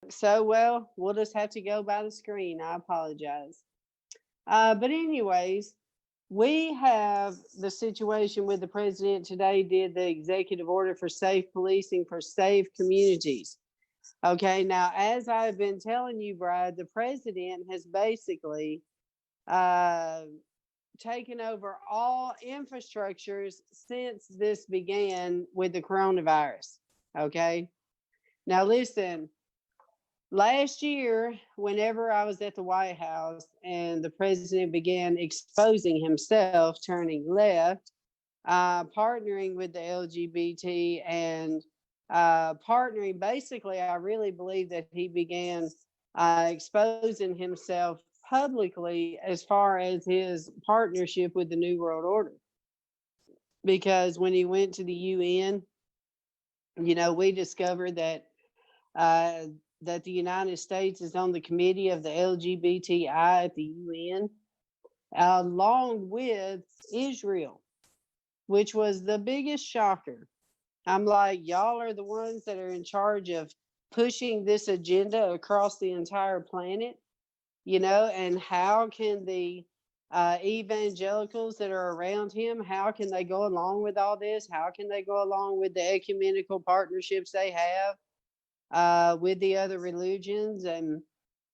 So, well, we'll just have to go by the screen. I apologize. But, anyways, we have the situation with the president today did the executive order for safe policing for safe communities. Okay, now, as I've been telling you, Brad, the president has basically uh, taken over all infrastructures since this began with the coronavirus. Okay, now listen, last year, whenever I was at the White House and the president began exposing himself, turning left, partnering with the LGBT and partnering, basically, I really believe that he began exposing himself publicly as far as his partnership with the New World Order. Because when he went to the UN, we discovered uh, that the United States is on the committee of the LGBTI at the UN, along with Israel, which was the biggest shocker. I'm like, y'all are the ones that are in charge of pushing this agenda across the entire planet, and how can the evangelicals that are around him, how can they go along with all this? How can they go along with the ecumenical partnerships they have with the other religions and,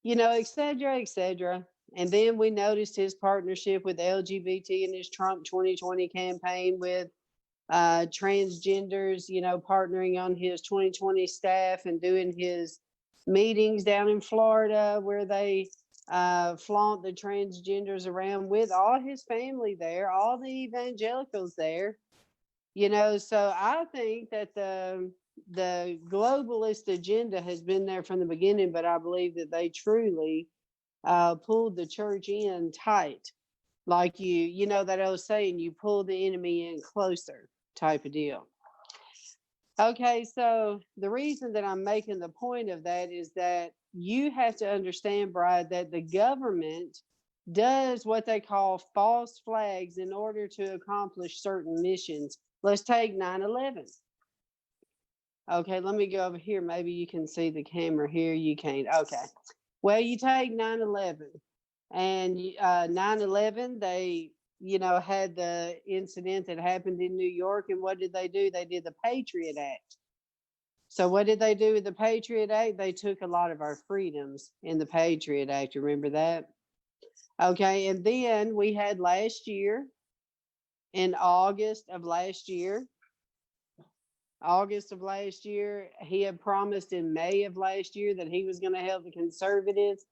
et cetera, et cetera. And then we noticed his partnership with LGBT in his Trump 2020 campaign with transgenders, partnering on his 2020 staff and doing his meetings down in Florida where they flaunt the transgenders around with all his family there, all the evangelicals there. So I think that the globalist agenda has been there from the beginning, but I believe that they truly pulled the church in tight, like that I was saying, you pull the enemy in closer type of deal. Okay, so the reason that I'm making the point of that is that you have to understand, Bride, that the government does what they call false flags in order to accomplish certain missions. Let's take 9/11. Okay, let me go over here. Maybe you can see the camera here. You can't. Okay. Well, you take 9/11 and 9/11, they, had the incident that happened in New York. And what did they do? They did the Patriot Act. So what did they do with the Patriot Act? They took a lot of our freedoms in the Patriot Act. Remember that? Okay. And then we had last year, in August of last year, he had promised in May of last year that he was going to help the conservatives.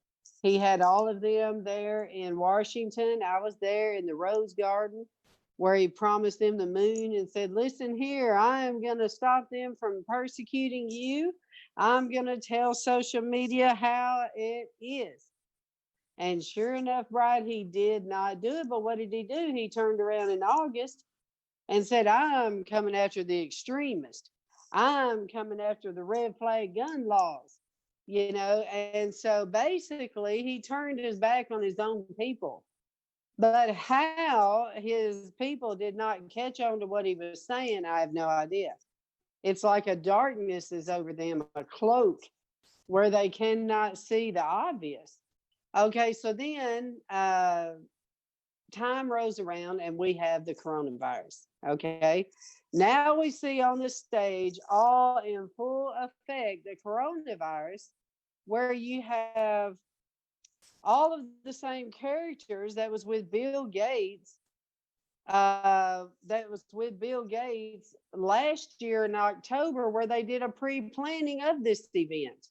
He had all of them there in Washington. I was there in the Rose Garden where he promised them the moon and said, listen here, I am going to stop them from persecuting you. I'm going to tell social media how it is. And sure enough, Bride, he did not do it. But what did he do? He turned around in August and said, I'm coming after the extremists. I'm coming after the red flag gun laws, And so basically, he turned his back on his own people. But how his people did not catch on to what he was saying, I have no idea. It's like a darkness is over them, a cloak where they cannot see the obvious. Okay, so then time rolls around and we have the coronavirus. Okay. Now we see on the stage, all in full effect, the coronavirus, where you have all of the same characters that was with Bill Gates. Last year in October, where they did a pre-planning of this event.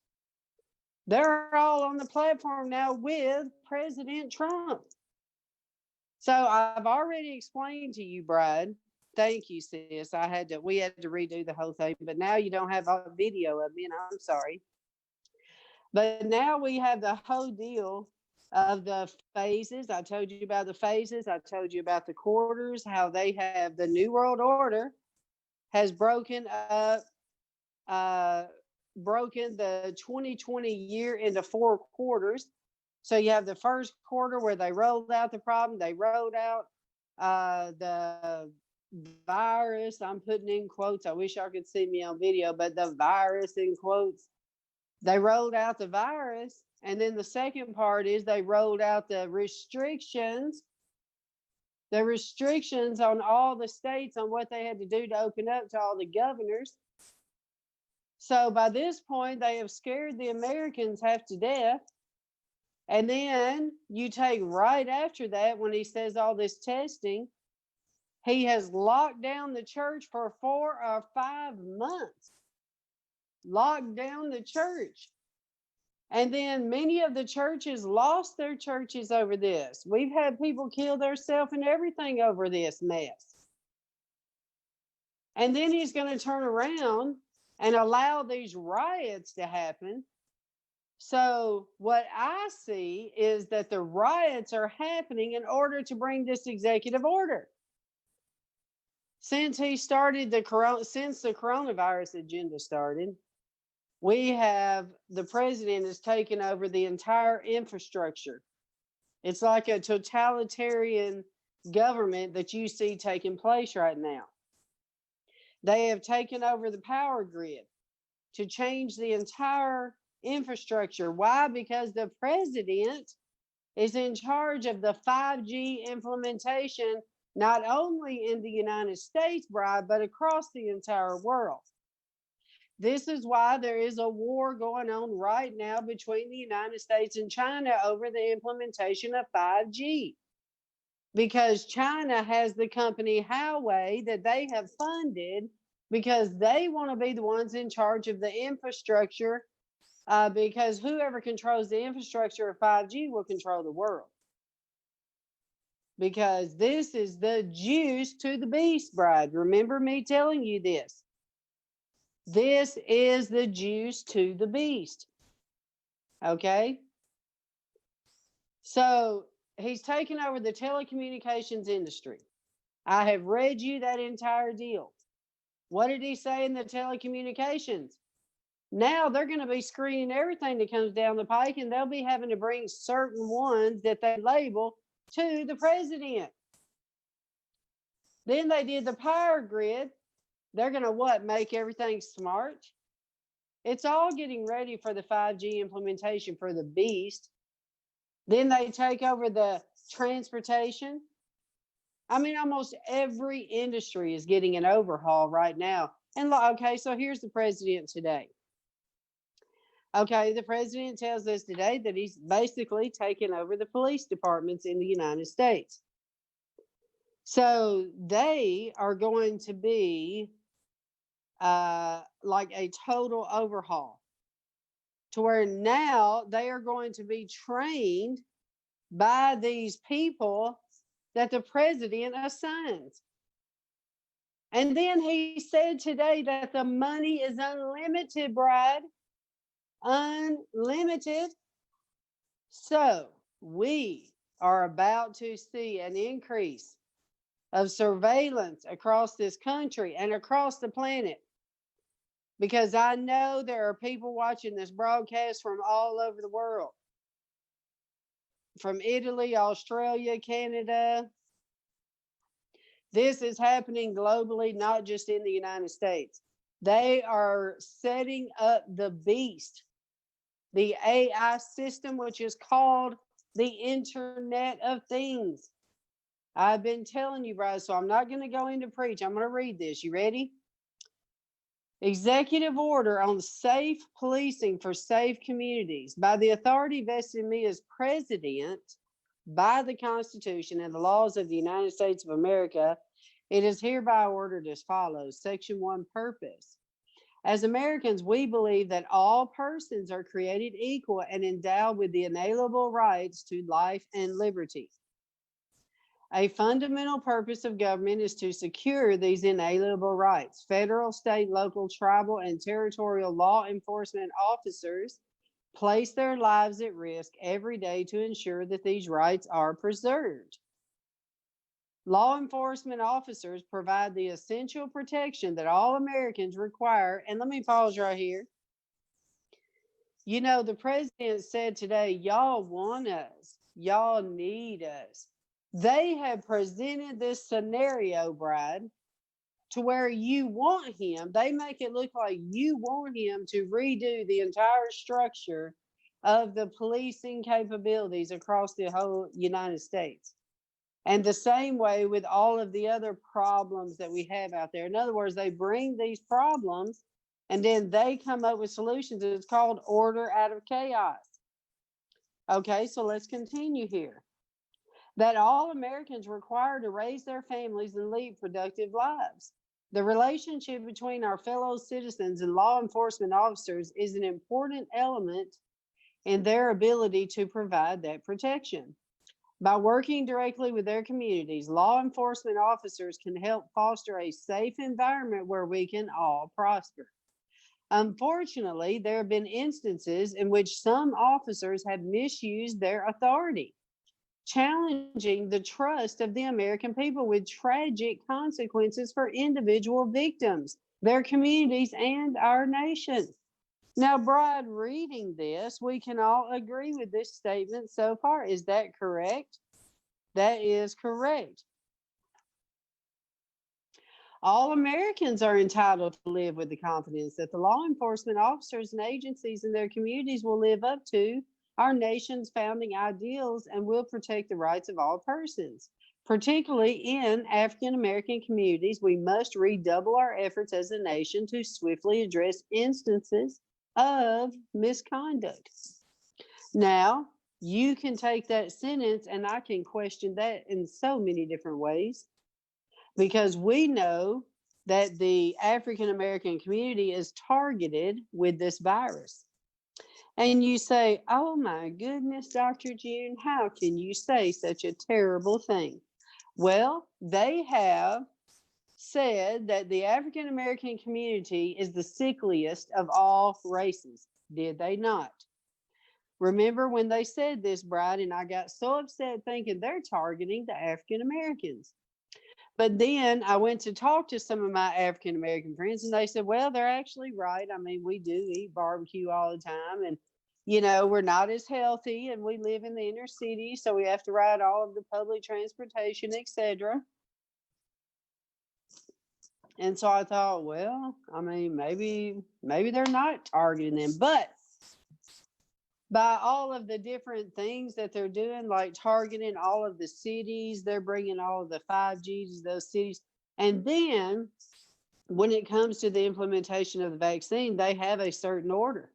They're all on the platform now with President Trump. So I've already explained to you, Brad. Thank you, sis. We had to redo the whole thing, but now you don't have a video of me, and I'm sorry. But now we have the whole deal of the phases. I told you about the phases. I told you about the quarters, how they have the New World Order has broken the 2020 year into 4 quarters. So you have the first quarter where they rolled out the problem. They rolled out the virus. I'm putting in quotes. I wish y'all could see me on video, but the virus in quotes. They rolled out the virus. And then the second part is they rolled out the restrictions on all the states on what they had to do to open up to all the governors. So by this point, they have scared the Americans half to death. And then you take right after that, when he says all this testing, he has locked down the church for 4 or 5 months. Locked down the church. And then many of the churches lost their churches over this. We've had people kill themselves and everything over this mess. And then he's going to turn around and allow these riots to happen. So what I see is that the riots are happening in order to bring this executive order. Since he started since the coronavirus agenda started, we have, the president has taken over the entire infrastructure. It's like a totalitarian government that you see taking place right now. They have taken over the power grid to change the entire infrastructure. Why? Because the president is in charge of the 5G implementation, not only in the United States, Bride, but across the entire world. This is why there is a war going on right now between the United States and China over the implementation of 5G. Because China has the company Huawei that they have funded because they want to be the ones in charge of the infrastructure, because whoever controls the infrastructure of 5G will control the world. Because this is the juice to the beast, Bride. Remember me telling you this. This is the juice to the beast. Okay? So he's taken over the telecommunications industry. I have read you that entire deal. What did he say in the telecommunications? Now they're going to be screening everything that comes down the pike, and they'll be having to bring certain ones that they label to the president. Then they did the power grid. They're going to what? Make everything smart? It's all getting ready for the 5G implementation for the beast. Then they take over the transportation. I mean, almost every industry is getting an overhaul right now. And okay, so here's the president today. Okay, the president tells us today that he's basically taken over the police departments in the United States. So they are going to be like a total overhaul, to where now they are going to be trained by these people that the president assigns. And then he said today that the money is unlimited, Bride. Unlimited. So we are about to see an increase of surveillance across this country and across the planet. Because I know there are people watching this broadcast from all over the world. From Italy, Australia, Canada. This is happening globally, not just in the United States. They are setting up the beast, the AI system, which is called the Internet of Things. I've been telling you, Bryce, so I'm not going to go into preach. I'm going to read this. You ready? Executive order on safe policing for safe communities. By the authority vested in me as president by the Constitution and the laws of the United States of America, it is hereby ordered as follows. Section 1, purpose. As Americans, we believe that all persons are created equal and endowed with the inalienable rights to life and liberty. A fundamental purpose of government is to secure these inalienable rights. Federal, state, local, tribal, and territorial law enforcement officers place their lives at risk every day to ensure that these rights are preserved. Law enforcement officers provide the essential protection that all Americans require. And let me pause right here. You know, the president said today, y'all want us. Y'all need us. They have presented this scenario, Bride, to where you want him. They make it look like you want him to redo the entire structure of the policing capabilities across the whole United States. And the same way with all of the other problems that we have out there. In other words, they bring these problems and then they come up with solutions. It's called order out of chaos. Okay, so let's continue here. That all Americans are required to raise their families and lead productive lives. The relationship between our fellow citizens and law enforcement officers is an important element in their ability to provide that protection. By working directly with their communities, law enforcement officers can help foster a safe environment where we can all prosper. Unfortunately, there have been instances in which some officers have misused their authority, challenging the trust of the American people with tragic consequences for individual victims, their communities, and our nation. Now, Brad, reading this, we can all agree with this statement so far. Is that correct? That is correct. All Americans are entitled to live with the confidence that the law enforcement officers and agencies in their communities will live up to our nation's founding ideals and will protect the rights of all persons. Particularly in African American communities, we must redouble our efforts as a nation to swiftly address instances of misconduct. Now, you can take that sentence and I can question that in so many different ways, because we know that the African American community is targeted with this virus. And you say, oh my goodness, Dr. June, how can you say such a terrible thing? Well, they have said that the African American community is the sickliest of all races. Did they not? Remember when they said this, Bride, and I got so upset thinking they're targeting the African Americans. But then I went to talk to some of my African American friends and they said, well, they're actually right. I mean, we do eat barbecue all the time and, you know, we're not as healthy and we live in the inner city. So we have to ride all of the public transportation, etc. And so I thought, well, I mean, maybe they're not targeting them, but by all of the different things that they're doing, like targeting all of the cities, they're bringing all of the 5G to those cities. And then when it comes to the implementation of the vaccine, they have a certain order.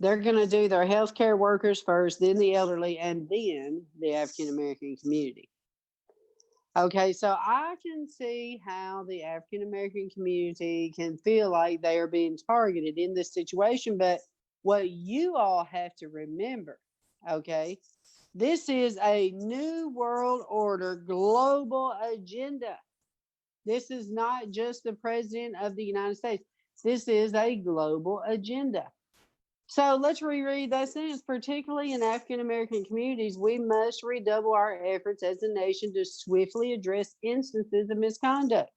They're going to do their healthcare workers first, then the elderly, and then the African American community. Okay, so I can see how the African American community can feel like they are being targeted in this situation, but what you all have to remember, okay, this is a new world order global agenda. This is not just the president of the United States. This is a global agenda. So let's reread that sentence. Particularly in African American communities, we must redouble our efforts as a nation to swiftly address instances of misconduct.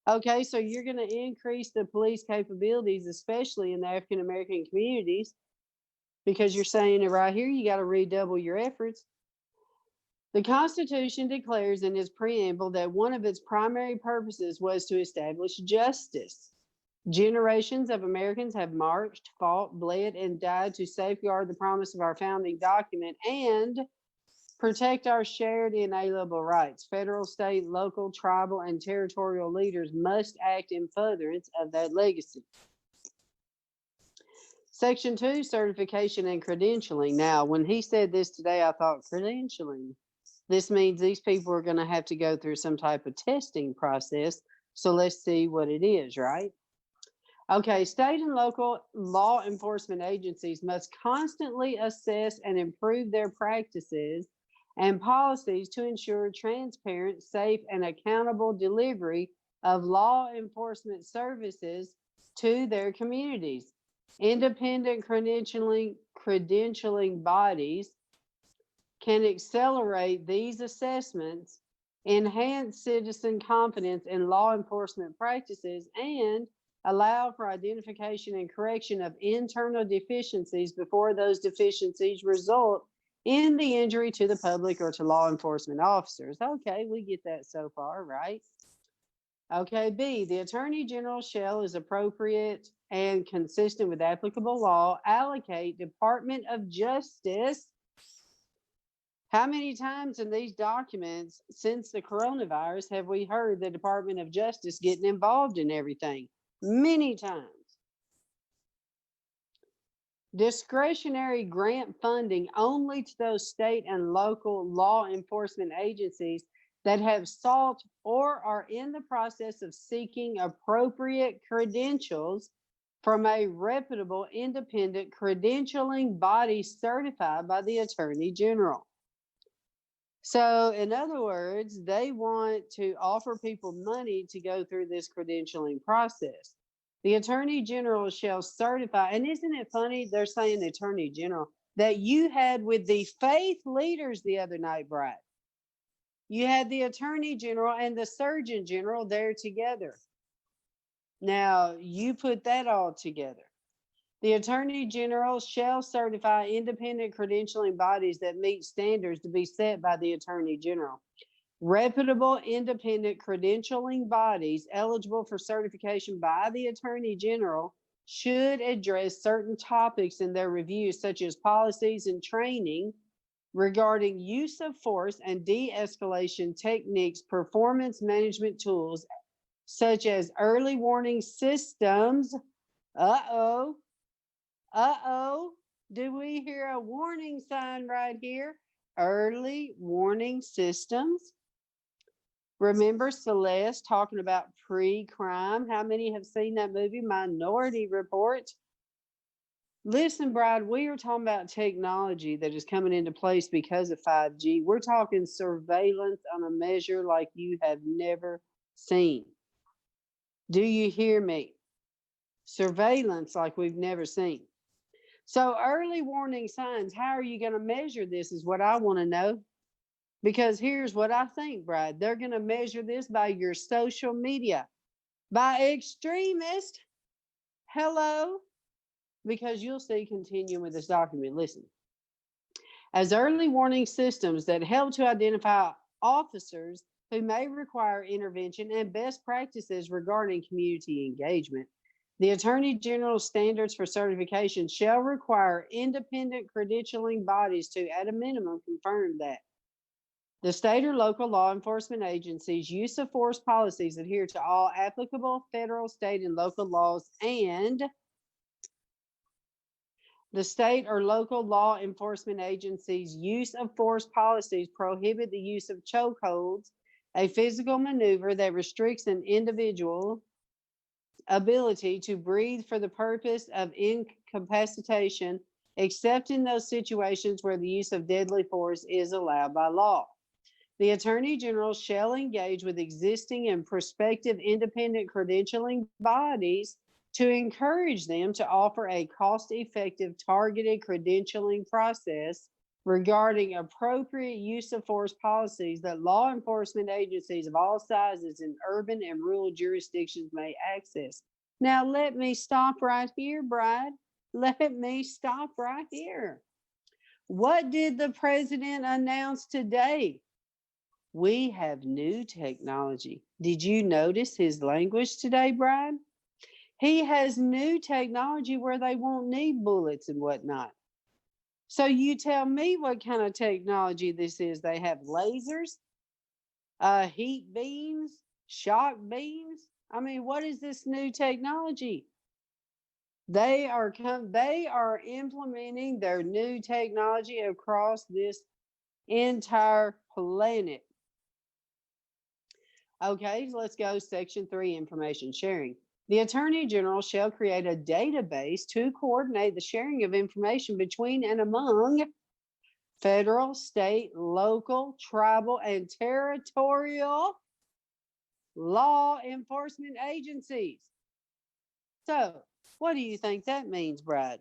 Okay, so you're going to increase the police capabilities, especially in the African American communities, because you're saying it right here, you got to redouble your efforts. The Constitution declares in its preamble that one of its primary purposes was to establish justice. Generations of Americans have marched, fought, bled, and died to safeguard the promise of our founding document and protect our shared inalienable rights. Federal, state, local, tribal, and territorial leaders must act in furtherance of that legacy. Section 2, certification and credentialing. Now, when he said this today, I thought, credentialing. This means these people are going to have to go through some type of testing process. So let's see what it is, right? Okay, state and local law enforcement agencies must constantly assess and improve their practices and policies to ensure transparent, safe, and accountable delivery of law enforcement services to their communities. Independent credentialing bodies can accelerate these assessments, enhance citizen confidence in law enforcement practices, and allow for identification and correction of internal deficiencies before those deficiencies result in the injury to the public or to law enforcement officers. Okay, we get that so far, right? Okay, B, the Attorney General shall, as appropriate and consistent with applicable law, allocate Department of Justice. How many times in these documents since the coronavirus have we heard the Department of Justice getting involved in everything? Many times. Discretionary grant funding only to those state and local law enforcement agencies that have sought or are in the process of seeking appropriate credentials from a reputable independent credentialing body certified by the Attorney General. So, in other words, they want to offer people money to go through this credentialing process. The Attorney General shall certify, and isn't it funny? They're saying the Attorney General that you had with the faith leaders the other night, Brad. You had the Attorney General and the Surgeon General there together. Now, you put that all together. The Attorney General shall certify independent credentialing bodies that meet standards to be set by the Attorney General. Reputable independent credentialing bodies eligible for certification by the Attorney General should address certain topics in their review, such as policies and training regarding use of force and de-escalation techniques, performance management tools, such as early warning systems. Uh-oh. Uh-oh. Do we hear a warning sign right here? Early warning systems. Remember Celeste talking about pre-crime? How many have seen that movie, Minority Report? Listen, Brad, we are talking about technology that is coming into place because of 5G. We're talking surveillance on a measure like you have never seen. Do you hear me? Surveillance like we've never seen. So early warning signs, how are you going to measure this is what I want to know. Because here's what I think, Brad. They're going to measure this by your social media, by extremists. Hello? Because you'll see, continuing with this document, listen. As early warning systems that help to identify officers who may require intervention and best practices regarding community engagement, the Attorney General's standards for certification shall require independent credentialing bodies to, at a minimum, confirm that the state or local law enforcement agencies' use of force policies adhere to all applicable federal, state, and local laws, and the state or local law enforcement agencies' use of force policies prohibit the use of chokeholds, a physical maneuver that restricts an individual's ability to breathe for the purpose of incapacitation, except in those situations where the use of deadly force is allowed by law. The Attorney General shall engage with existing and prospective independent credentialing bodies to encourage them to offer a cost-effective targeted credentialing process regarding appropriate use of force policies that law enforcement agencies of all sizes in urban and rural jurisdictions may access. Now, let me stop right here, Brad. Let me stop right here. What did the president announce today? We have new technology. Did you notice his language today, Brian? He has new technology where they won't need bullets and whatnot. So you tell me what kind of technology this is. They have lasers, heat beams, shock beams. I mean, what is this new technology? They are implementing their new technology across this entire planet. Okay, let's go. Section 3, information sharing. The Attorney General shall create a database to coordinate the sharing of information between and among federal, state, local, tribal, and territorial law enforcement agencies. So, what do you think that means, Brad?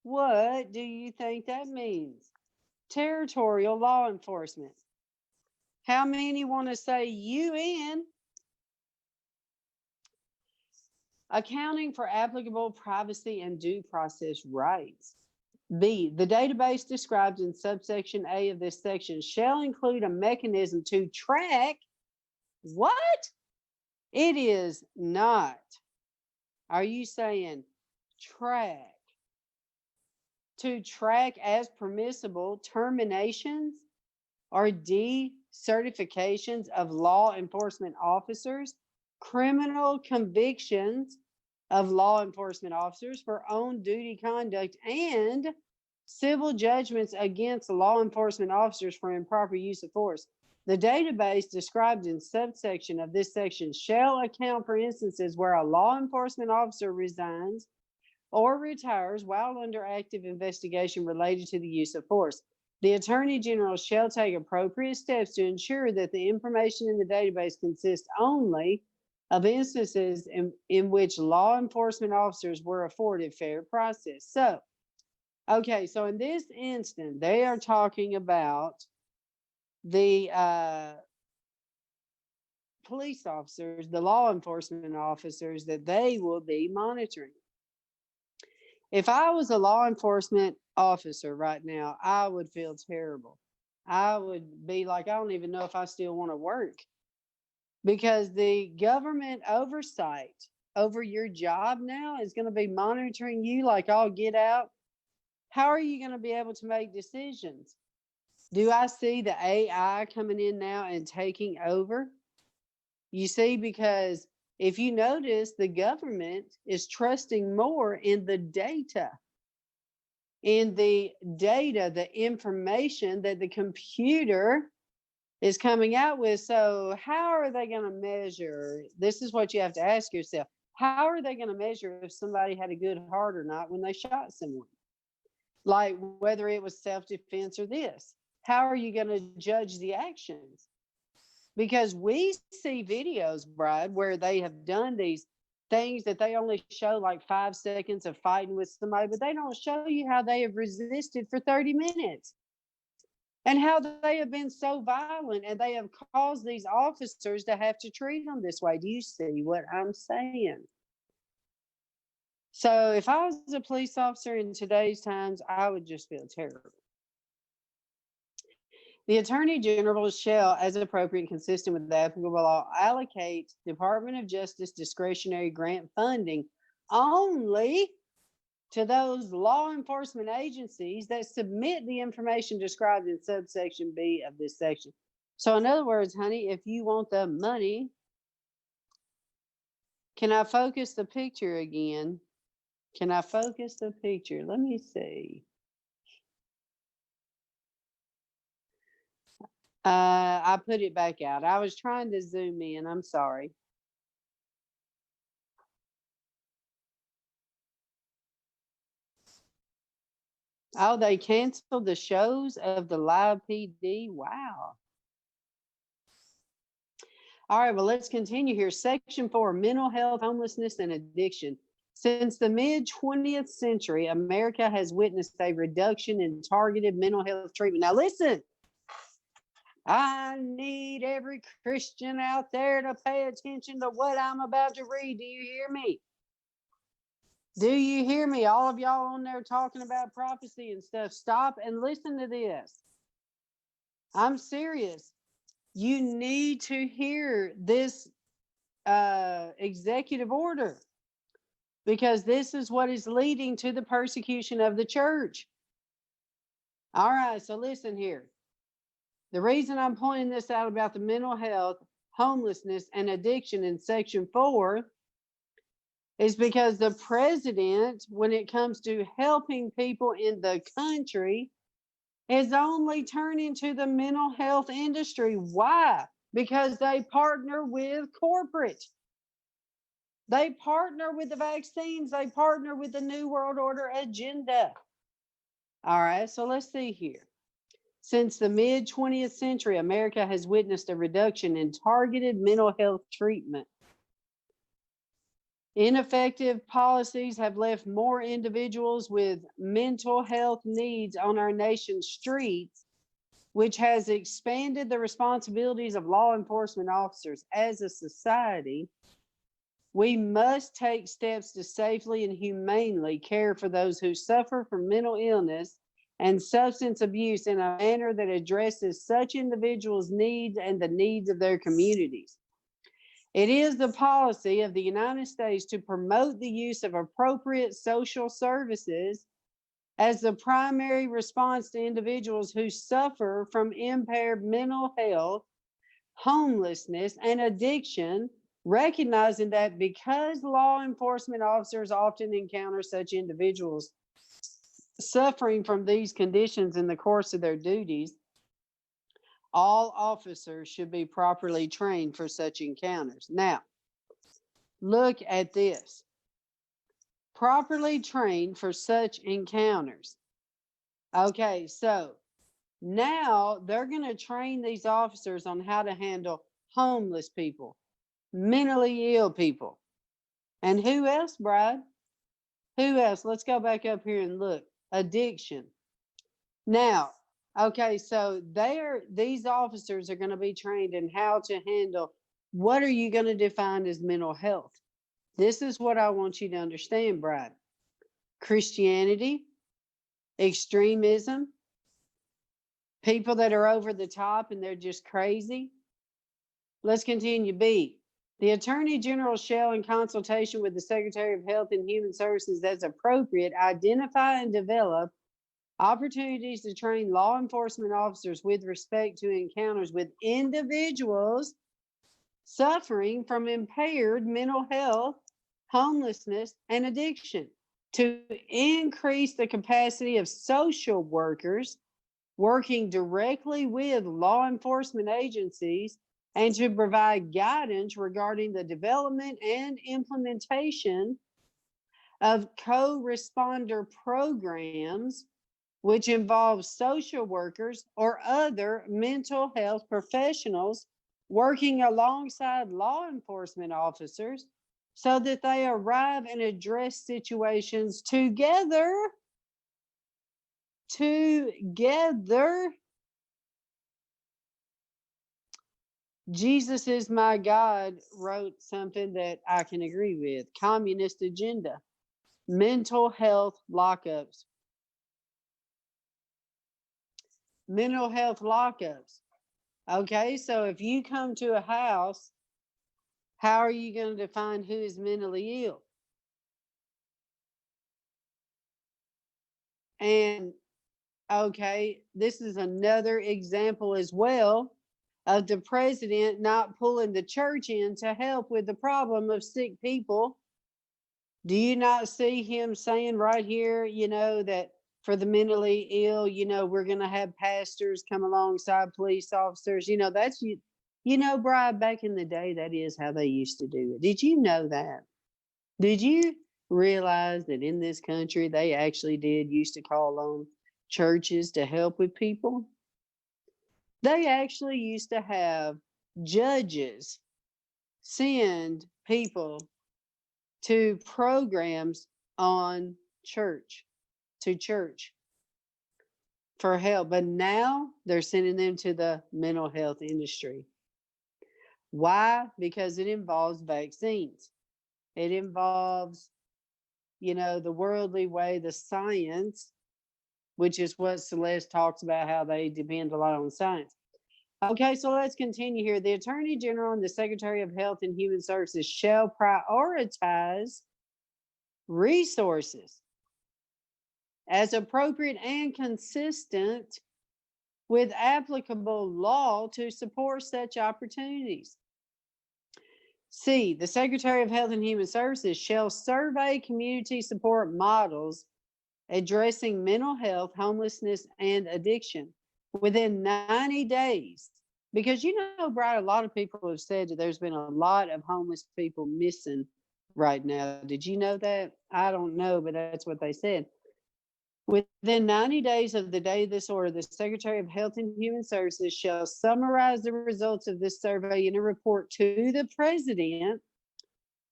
What do you think that means? Territorial law enforcement. How many want to say UN? Accounting for applicable privacy and due process rights. B, the database described in subsection A of this section shall include a mechanism to track what? It is not. Are you saying track? To track as permissible terminations or decertifications of law enforcement officers, criminal convictions of law enforcement officers for on duty conduct, and civil judgments against law enforcement officers for improper use of force. The database described in subsection of this section shall account for instances where a law enforcement officer resigns or retires while under active investigation related to the use of force. The Attorney General shall take appropriate steps to ensure that the information in the database consists only of instances in which law enforcement officers were afforded fair process. So, okay, so in this instance, they are talking about the police officers, the law enforcement officers that they will be monitoring. If I was a law enforcement officer right now, I would feel terrible. I would be like, I don't even know if I still want to work, because the government oversight over your job now is going to be monitoring you like all get out. How are you going to be able to make decisions? Do I see the AI coming in now and taking over? You see, because if you notice, the government is trusting more in the data, the information that the computer is coming out with. So how are they going to measure? This is what you have to ask yourself. How are they going to measure if somebody had a good heart or not when they shot someone? Like whether it was self-defense or this. How are you going to judge the actions? Because we see videos, Brad, where they have done these things that they only show like 5 seconds of fighting with somebody, but they don't show you how they have resisted for 30 minutes and how they have been so violent and they have caused these officers to have to treat them this way. Do you see what I'm saying? So if I was a police officer in today's times, I would just feel terrible. The Attorney General shall, as appropriate and consistent with the applicable law, allocate Department of Justice discretionary grant funding only to those law enforcement agencies that submit the information described in subsection B of this section. So in other words, honey, if you want the money, can I focus the picture again? Can I focus the picture? Let me see. I put it back out. I was trying to zoom in. I'm sorry. Oh, they canceled the shows of the live PD. Wow. All right, well, let's continue here. Section 4, mental health, homelessness, and addiction. Since the mid-20th century, America has witnessed a reduction in targeted mental health treatment. Now, listen. I need every Christian out there to pay attention to what I'm about to read. Do you hear me? Do you hear me? All of y'all on there talking about prophecy and stuff, stop and listen to this. I'm serious. You need to hear this executive order, because this is what is leading to the persecution of the church. All right, so listen here. The reason I'm pointing this out about the mental health, homelessness, and addiction in Section 4 is because the president, when it comes to helping people in the country, is only turning to the mental health industry. Why? Because they partner with corporate. They partner with the vaccines. They partner with the New World Order agenda. All right, so let's see here. Since the mid-20th century, America has witnessed a reduction in targeted mental health treatment. Ineffective policies have left more individuals with mental health needs on our nation's streets, which has expanded the responsibilities of law enforcement officers. As a society, we must take steps to safely and humanely care for those who suffer from mental illness and substance abuse in a manner that addresses such individuals' needs and the needs of their communities. It is the policy of the United States to promote the use of appropriate social services as the primary response to individuals who suffer from impaired mental health, homelessness, and addiction, recognizing that because law enforcement officers often encounter such individuals suffering from these conditions in the course of their duties, all officers should be properly trained for such encounters. Now, look at this. Properly trained for such encounters. Okay, so now they're going to train these officers on how to handle homeless people, mentally ill people. And who else, Brad? Who else? Let's go back up here and look. Addiction. Now, okay, so these officers are going to be trained in how to handle, what are you going to define as mental health? This is what I want you to understand, Brad. Christianity, extremism, people that are over the top and they're just crazy. Let's continue. B, the Attorney General shall, in consultation with the Secretary of Health and Human Services as appropriate, identify and develop opportunities to train law enforcement officers with respect to encounters with individuals suffering from impaired mental health, homelessness, and addiction, to increase the capacity of social workers working directly with law enforcement agencies, and to provide guidance regarding the development and implementation of co-responder programs which involve social workers or other mental health professionals working alongside law enforcement officers so that they arrive and address situations together. Jesus is my God wrote something that I can agree with. Communist agenda. Mental health lockups. Mental health lockups. Okay, so if you come to a house, how are you going to define who is mentally ill? And okay, this is another example as well of the president not pulling the church in to help with the problem of sick people. Do you not see him saying right here, that for the mentally ill, we're going to have pastors come alongside police officers? That's, Brian, back in the day, that is how they used to do it. Did you know that? Did you realize that in this country, they actually did used to call on churches to help with people? They actually used to have judges send people to programs on church for help. But now they're sending them to the mental health industry. Why? Because it involves vaccines. It involves, the worldly way, the science, which is what Celeste talks about, how they depend a lot on science. Okay, so let's continue here. The Attorney General and the Secretary of Health and Human Services shall prioritize resources as appropriate and consistent with applicable law to support such opportunities. C, the Secretary of Health and Human Services shall survey community support models addressing mental health, homelessness, and addiction within 90 days. Because Brian, a lot of people have said that there's been a lot of homeless people missing right now. Did you know that? I don't know, but that's what they said. Within 90 days of the day of this order, the Secretary of Health and Human Services shall summarize the results of this survey in a report to the President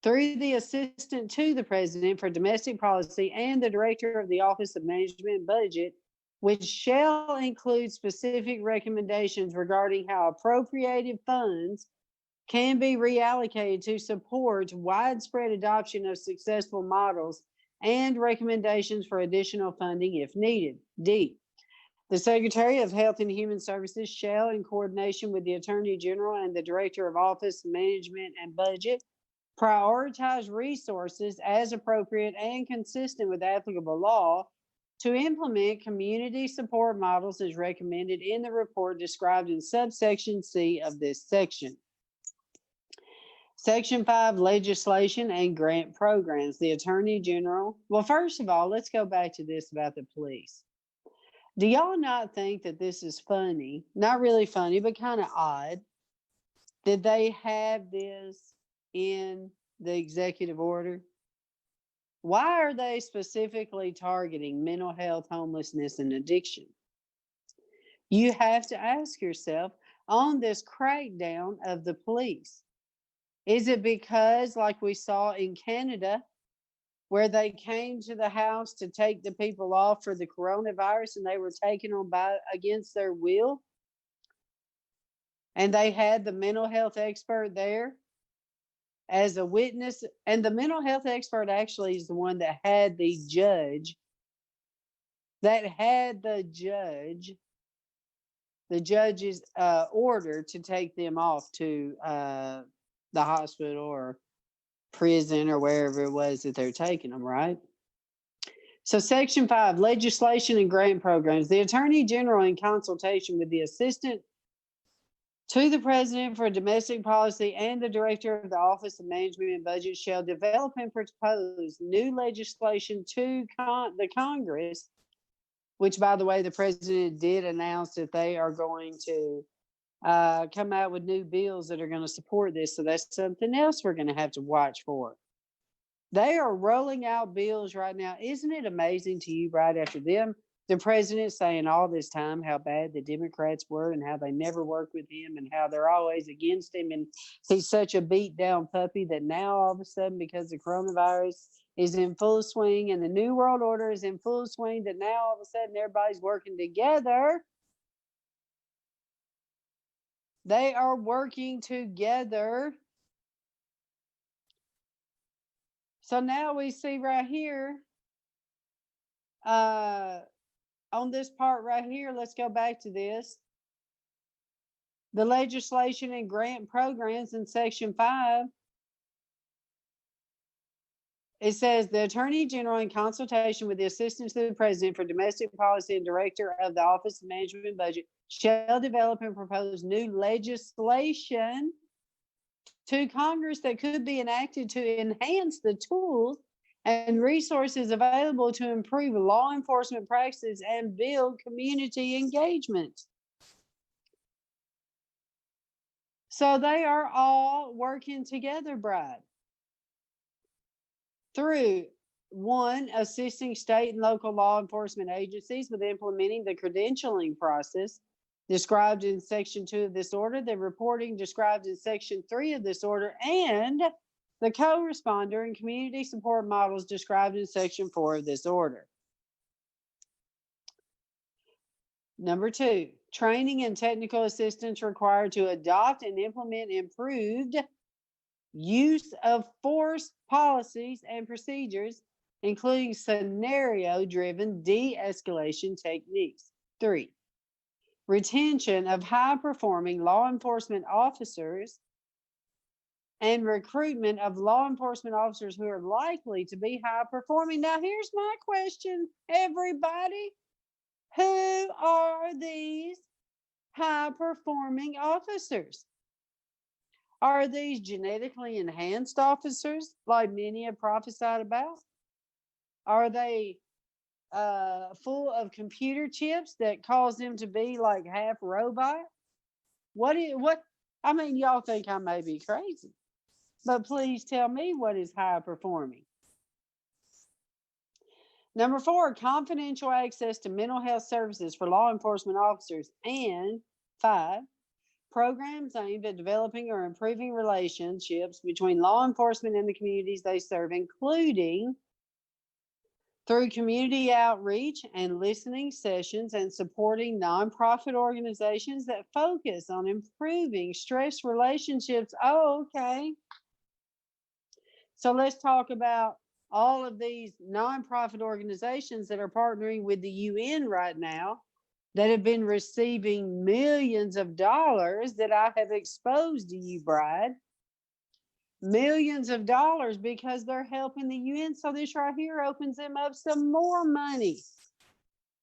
through the Assistant to the President for Domestic Policy and the Director of the Office of Management and Budget, which shall include specific recommendations regarding how appropriated funds can be reallocated to support widespread adoption of successful models and recommendations for additional funding if needed. D, The Secretary of Health and Human Services shall, in coordination with the Attorney General and the Director of Office Management and Budget, prioritize resources as appropriate and consistent with applicable law to implement community support models as recommended in the report described in subsection C of this section. Section 5, legislation and grant programs. The Attorney General. Well, first of all, let's go back to this about the police. Do y'all not think that this is funny? Not really funny, but kind of odd. Did they have this in the executive order? Why are they specifically targeting mental health, homelessness, and addiction? You have to ask yourself on this crackdown of the police. Is it because, like we saw in Canada, where they came to the house to take the people off for the coronavirus and they were taken on by against their will? And they had the mental health expert there as a witness. And the mental health expert actually is the one that had the judge's order to take them off to the hospital or prison or wherever it was that they're taking them, right? So Section 5, legislation and grant programs. The Attorney General, in consultation with the Assistant to the President for Domestic Policy and the Director of the Office of Management and Budget, shall develop and propose new legislation to the Congress, which, by the way, the President did announce that they are going to come out with new bills that are going to support this. So that's something else we're going to have to watch for. They are rolling out bills right now. Isn't it amazing to you, right after them, the president saying all this time how bad the Democrats were and how they never worked with him and how they're always against him. And he's such a beat down puppy that now all of a sudden, because the coronavirus is in full swing and the New World Order is in full swing, that now all of a sudden everybody's working together. They are working together. So now we see right here, on this part right here, let's go back to this. The legislation and grant programs in Section 5. It says the Attorney General, in consultation with the Assistant to the President for Domestic Policy and Director of the Office of Management and Budget, shall develop and propose new legislation to Congress that could be enacted to enhance the tools and resources available to improve law enforcement practices and build community engagement. So they are all working together, Brad, through one, assisting state and local law enforcement agencies with implementing the credentialing process described in Section 2 of this order, the reporting described in Section 3 of this order, and the co-responder and community support models described in Section 4 of this order. Number 2, training and technical assistance required to adopt and implement improved use of force policies and procedures, including scenario-driven de-escalation techniques. 3, retention of high-performing law enforcement officers and recruitment of law enforcement officers who are likely to be high-performing. Now, here's my question, everybody. Who are these high-performing officers? Are these genetically enhanced officers, like many have prophesied about? Are they full of computer chips that cause them to be like half robot? I mean, y'all think I may be crazy, but please tell me what is high performing. Number 4, confidential access to mental health services for law enforcement officers. And 5, programs aimed at developing or improving relationships between law enforcement and the communities they serve, including through community outreach and listening sessions and supporting nonprofit organizations that focus on improving stress relationships. Oh, okay. So let's talk about all of these nonprofit organizations that are partnering with the UN right now that have been receiving millions of dollars that I have exposed to you, Bride. Millions of dollars because they're helping the UN. So this right here opens them up some more money.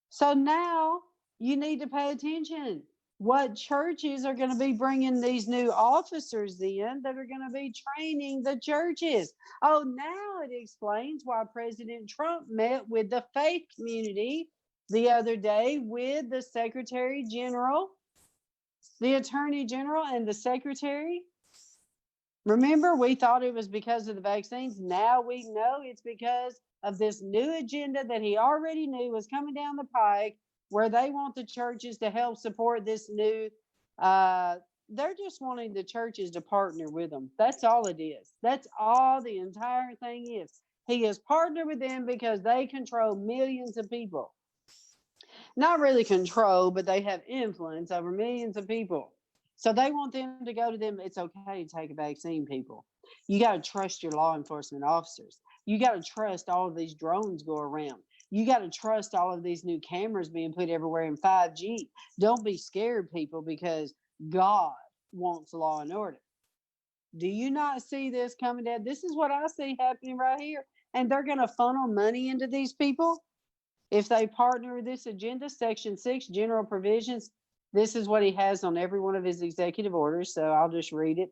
So now you need to pay attention. What churches are going to be bringing these new officers in that are going to be training the churches? Oh, now it explains why President Trump met with the faith community the other day with the Secretary General, the Attorney General, and the Secretary. Remember, we thought it was because of the vaccines. Now we know it's because of this new agenda that he already knew was coming down the pike, where they want the churches to help support this new. They're just wanting the churches to partner with them. That's all it is. That's all the entire thing is. He is partnered with them because they control millions of people. Not really control, but they have influence over millions of people. So they want them to go to them. It's okay to take a vaccine, people. You got to trust your law enforcement officers. You got to trust all of these drones go around. You got to trust all of these new cameras being put everywhere in 5G. Don't be scared, people, because God wants law and order. Do you not see this coming down? This is what I see happening right here. And they're going to funnel money into these people if they partner with this agenda. Section 6, general provisions. This is what he has on every one of his executive orders, so I'll just read it.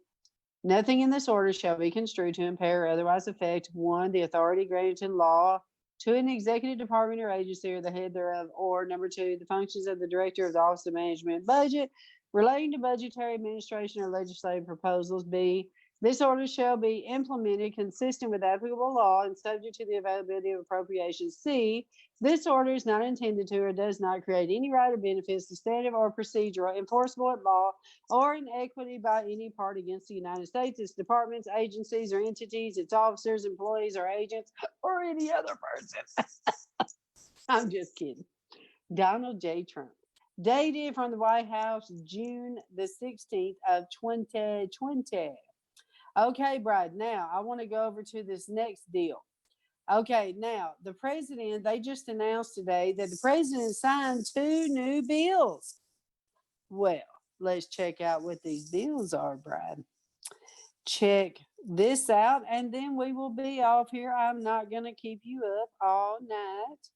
Nothing in this order shall be construed to impair or otherwise affect, 1, the authority granted in law to an executive department or agency or the head thereof, or number 2, the functions of the director of the Office of Management and Budget relating to budgetary administration or legislative proposals. B, this order shall be implemented consistent with applicable law and subject to the availability of appropriations. C, this order is not intended to or does not create any right or benefits, substantive or procedural, enforceable at law, or in equity by any part against the United States, its departments, agencies, or entities, its officers, employees, or agents, or any other person. I'm just kidding. Donald J. Trump. Dated from the White House, June the 16th of 2020. Okay, Brad, now I want to go over to this next deal. Okay, now the president, they just announced today that the president signed 2 new bills. Well, let's check out what these bills are, Brad. Check this out, and then we will be off here. I'm not going to keep you up all night.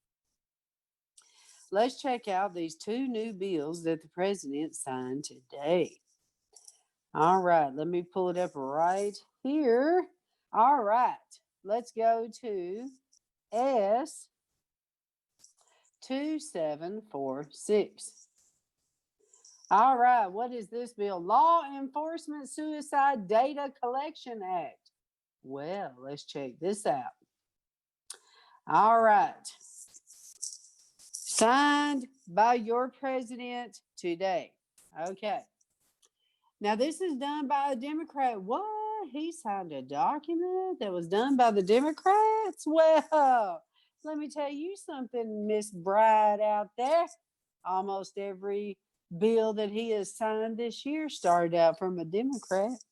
Let's check out these 2 new bills that the president signed today. All right, let me pull it up right here. All right, let's go to S 2746. All right, what is this bill? Law Enforcement Suicide Data Collection Act. Well, let's check this out. All right. Signed by your president today. Okay. Now, this is done by a Democrat. What? He signed a document that was done by the Democrats? Well, let me tell you something, Miss Bride out there. Almost every bill that he has signed this year started out from a Democrat.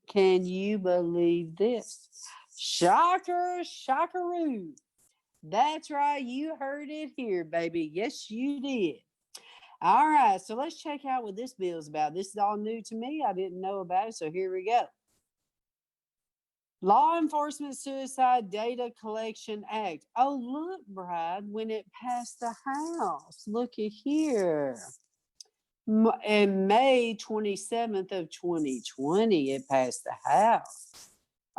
Can you believe this? Shocker, shockaroo. That's right. You heard it here, baby. Yes, you did. All right. So let's check out what this bill is about. This is all new to me. I didn't know about it. So here we go. Law Enforcement Suicide Data Collection Act. Oh, look, Brad, when it passed the House. Looky here. In May 27th of 2020, it passed the House.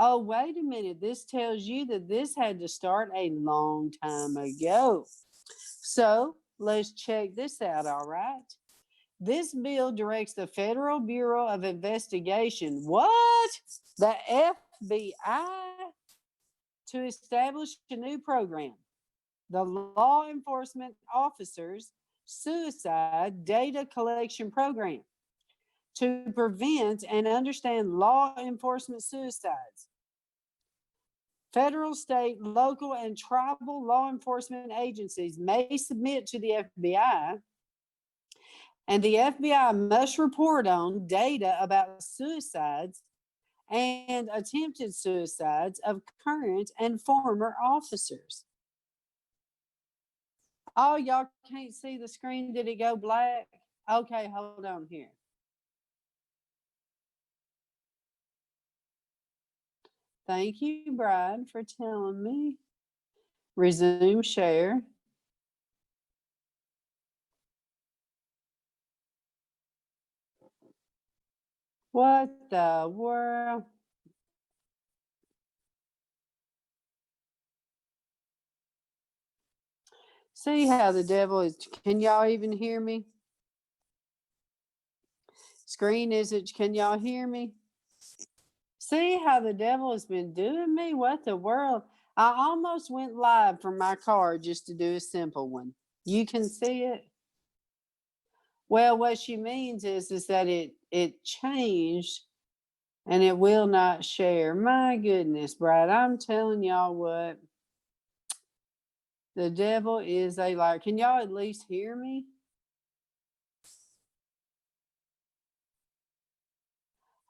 Oh, wait a minute. This tells you that this had to start a long time ago. So let's check this out, all right? This bill directs the Federal Bureau of Investigation, what? The FBI, to establish a new program, the Law Enforcement Officers Suicide Data Collection Program, to prevent and understand law enforcement suicides. Federal, state, local, and tribal law enforcement agencies may submit to the FBI, and the FBI must report on data about suicides and attempted suicides of current and former officers. Oh, y'all can't see the screen. Did it go black? Okay, hold on here. Thank you, Bride, for telling me. Resume share. What the world? See how the devil is. Can y'all even hear me? Screen is it? Can y'all hear me? See how the devil has been doing me? What the world? I almost went live from my car just to do a simple one. You can see it. Well, what she means is that it changed and it will not share. My goodness, Brad, I'm telling y'all what. The devil is a liar. Can y'all at least hear me?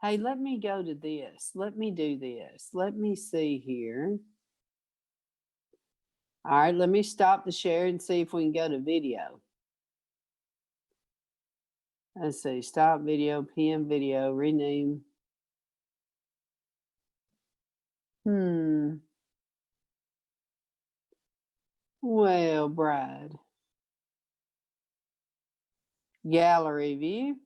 Hey, let me go to this. Let me do this. Let me see here. All right, let me stop the share and see if we can go to video. Let's see, stop video, PM video, rename. Well, Brad. Gallery view.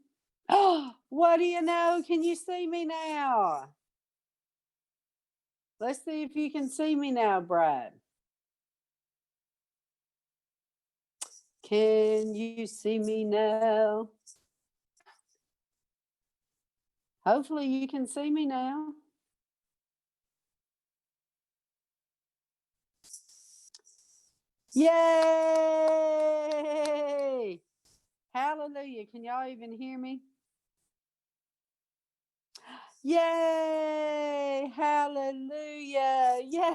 Oh, what do you know? Can you see me now? Let's see if you can see me now, Brad. Can you see me now? Hopefully you can see me now. Yay! Hallelujah. Can y'all even hear me? Yay! Hallelujah! Yay!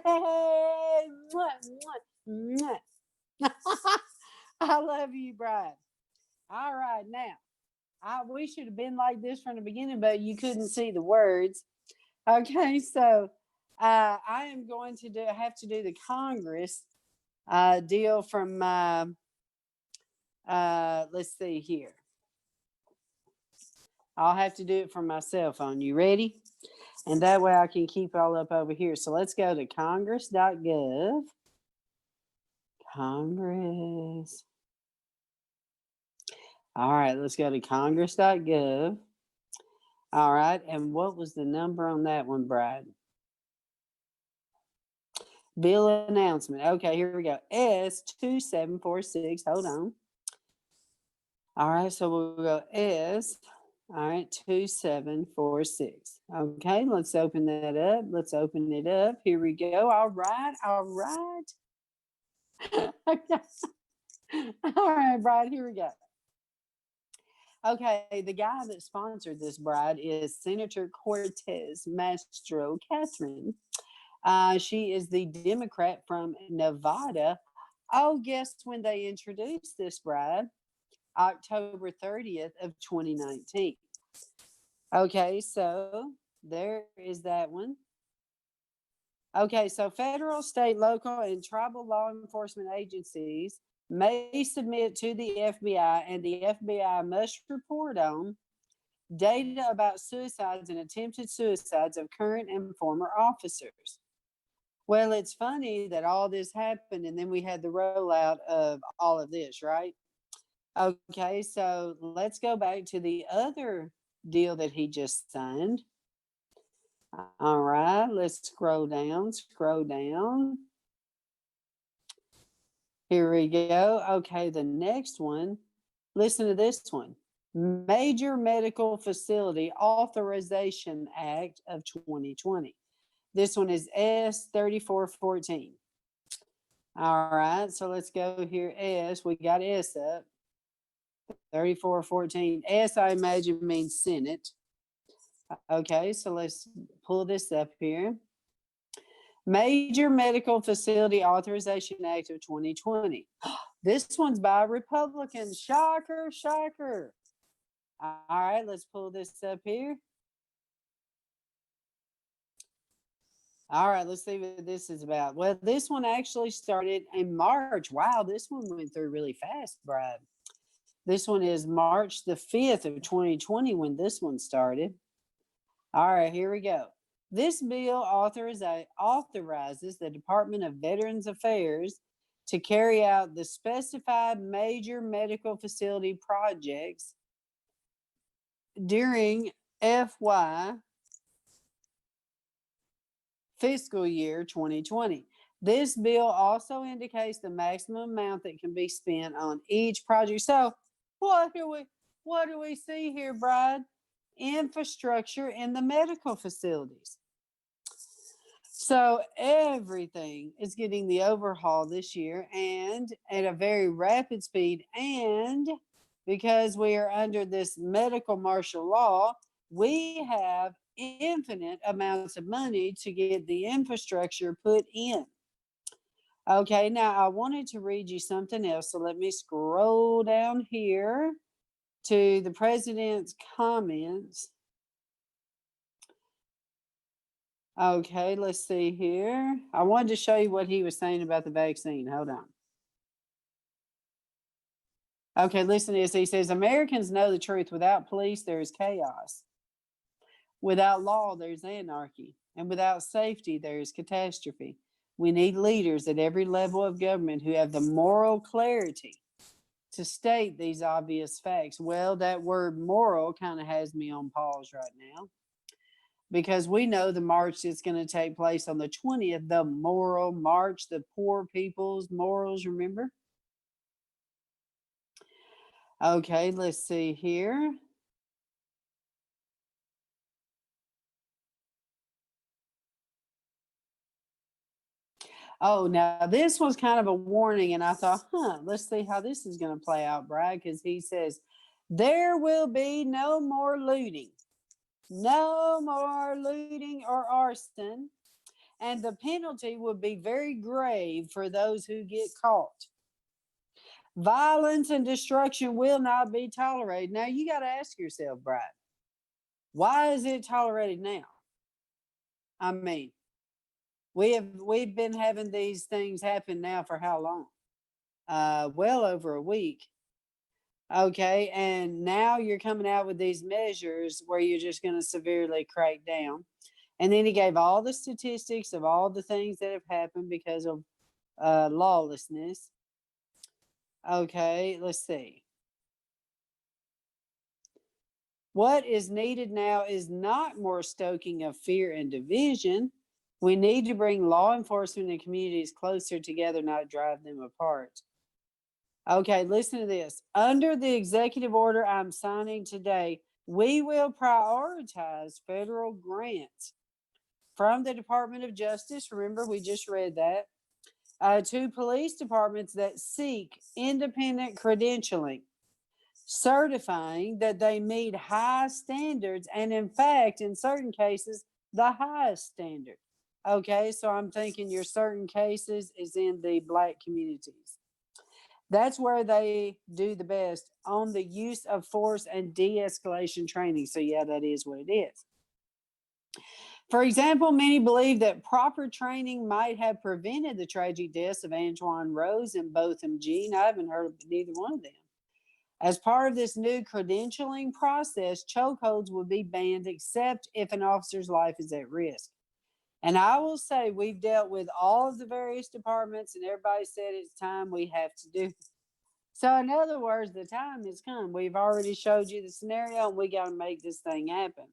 Mwah, mwah, mwah. I love you, Brad. All right, now we should have been like this from the beginning, but you couldn't see the words. Okay, so I am going to have to do the Congress deal from let's see here. I'll have to do it from my cell phone. You ready? And that way I can keep all up over here. So let's go to congress.gov. Congress. All right, let's go to congress.gov. All right, and what was the number on that one, Brad? Bill announcement. Okay, here we go. S2746. Hold on. All right, so we'll go S. All right, 2746. Okay, let's open that up. Let's open it up. Here we go. All right, all right. All right, Brad, here we go. Okay, the guy that sponsored this, Brad, is Senator Cortez Masto Catherine. She is the Democrat from Nevada. Oh, guess when they introduced this, Brad? October 30th of 2019. Okay, so there is that one. Okay, so federal, state, local, and tribal law enforcement agencies may submit to the FBI, and the FBI must report on data about suicides and attempted suicides of current and former officers. Well, it's funny that all this happened and then we had the rollout of all of this, right? Okay, so let's go back to the other deal that he just signed. All right, let's scroll down, scroll down. Here we go. Okay, the next one, listen to this one. Major Medical Facility Authorization Act of 2020. This one is S3414. All right, so let's go here. S, we got S up. 3414. S, I imagine, means Senate. Okay, so let's pull this up here. Major Medical Facility Authorization Act of 2020. This one's by Republicans. Shocker, shocker. All right, let's pull this up here. All right, let's see what this is about. Well, this one actually started in March. Wow, this one went through really fast, Brad. This one is March the 5th of 2020 when this one started. All right, here we go. This bill authorizes the Department of Veterans Affairs to carry out the specified major medical facility projects during FY fiscal year 2020. This bill also indicates the maximum amount that can be spent on each project. So, what do we what do we see here, Bride? Infrastructure in the medical facilities. So everything is getting the overhaul this year and at a very rapid speed. And because we are under this medical martial law, we have infinite amounts of money to get the infrastructure put in. Okay, now I wanted to read you something else. So let me scroll down here to the president's comments. Okay, let's see here. I wanted to show you what he was saying about the vaccine. Hold on. Okay, listen to this. He says Americans know the truth. Without police, there is chaos. Without law, there's anarchy. And without safety, there is catastrophe. We need leaders at every level of government who have the moral clarity to state these obvious facts. Well, that word moral kind of has me on pause right now because we know the march is going to take place on the 20th, the moral march, the poor people's morals, remember? Okay, let's see here. Oh, now this was kind of a warning, and I thought, let's see how this is going to play out, Brad, because he says, there will be no more looting, no more looting or arson, and the penalty would be very grave for those who get caught. Violence and destruction will not be tolerated. Now, you got to ask yourself, Brad, why is it tolerated now? I mean, we've been having these things happen now for how long? Well over a week. Okay, and now you're coming out with these measures where you're just going to severely crack down. And then he gave all the statistics of all the things that have happened because of lawlessness. Okay, let's see. What is needed now is not more stoking of fear and division. We need to bring law enforcement and communities closer together, not drive them apart. Okay, listen to this. Under the executive order I'm signing today, we will prioritize federal grants from the Department of Justice. Remember, we just read that. To police departments that seek independent credentialing, certifying that they meet high standards, and in fact, in certain cases, the highest standard. Okay, so I'm thinking your certain cases is in the Black communities. That's where they do the best on the use of force and de-escalation training. So yeah, that is what it is. For example, many believe that proper training might have prevented the tragic deaths of Antoine Rose and Botham Jean. I haven't heard of neither one of them. As part of this new credentialing process, chokeholds will be banned except if an officer's life is at risk. And I will say we've dealt with all of the various departments and everybody said it's time we have to do. So in other words, the time has come. We've already showed you the scenario and we got to make this thing happen.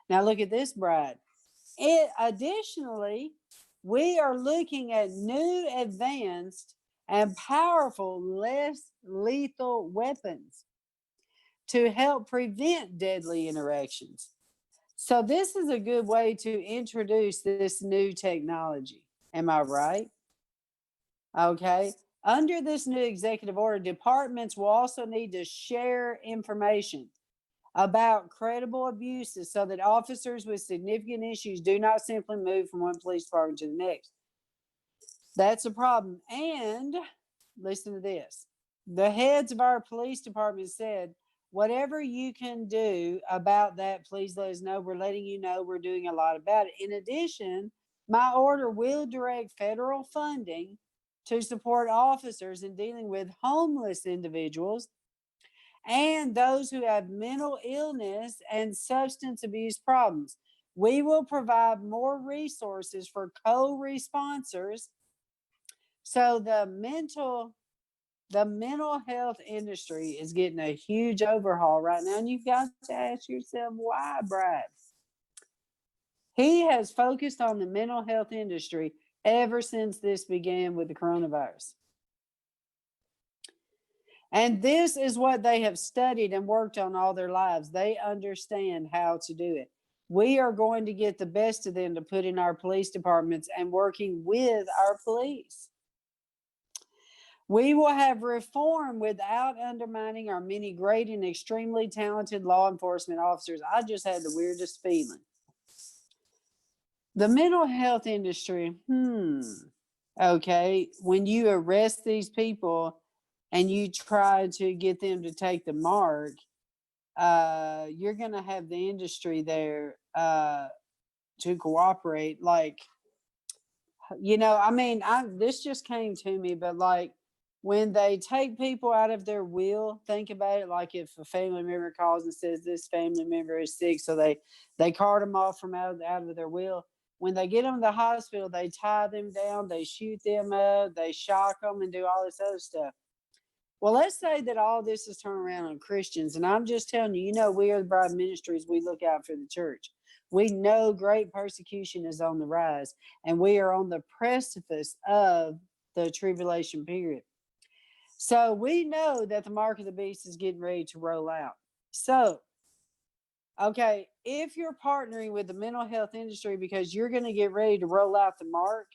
Now look at this, Brad. Additionally, we are looking at new, advanced, and powerful, less lethal weapons to help prevent deadly interactions. So, this is a good way to introduce this new technology. Am I right? Okay. Under this new executive order, departments will also need to share information about credible abuses so that officers with significant issues do not simply move from one police department to the next. That's a problem. And listen to this. The heads of our police department said, whatever you can do about that, please let us know. We're letting you know we're doing a lot about it. In addition, My order will direct federal funding to support officers in dealing with homeless individuals and those who have mental illness and substance abuse problems. We will provide more resources for co-responsors. So the mental health industry is getting a huge overhaul right now. And you've got to ask yourself, why, Brad? He has focused on the mental health industry ever since this began with the coronavirus. And this is what they have studied and worked on all their lives. They understand how to do it. We are going to get the best of them to put in our police departments and working with our police. We will have reform without undermining our many great and extremely talented law enforcement officers. I just had the weirdest feeling. The mental health industry, okay, when you arrest these people and you try to get them to take the mark, you're going to have the industry there to cooperate. Like, this just came to me, but like when they take people out of their will, think about it. Like if a family member calls and says this family member is sick, so they cart them off from out of their will. When they get them to the hospital, they tie them down, they shoot them up, they shock them, and do all this other stuff. Well, let's say that all this is turned around on Christians, and I'm just telling you, we are the Bride Ministries. We look out for the church. We know great persecution is on the rise, and we are on the precipice of the tribulation period. So we know that the mark of the beast is getting ready to roll out. So, okay, if you're partnering with the mental health industry because you're going to get ready to roll out the mark